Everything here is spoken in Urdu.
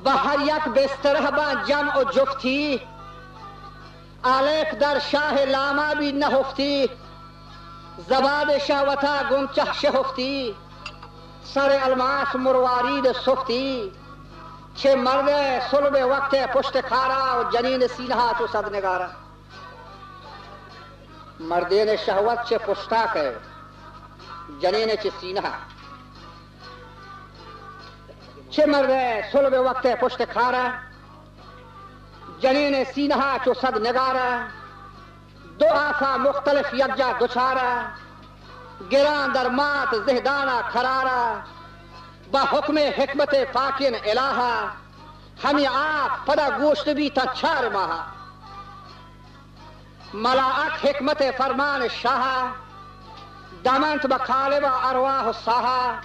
بہر یک بسترہ با جمع و جفتی الف در شاه لاما بی نهفتی زباد شهوتا گنچه شهفتی سر الماس مروارید صفتی چه مرد صلب وقت پشت کارا و جنین سینها تو صد نگارا مردین شهوت چه پشتاک ہے جنین چه سینها چه مرد صلب وقت پشت کارا جنین سینها چو صد نگارا دو آفا مختلف یکجا دچارا گران در مات زہدانا کھرارا با حکم حکمت پاکین الہا ہمی آف پدا گوشت بھی تا 4 ماہ ملاک حکمت فرمان شاہ دامنت بخالب ارواح ساہا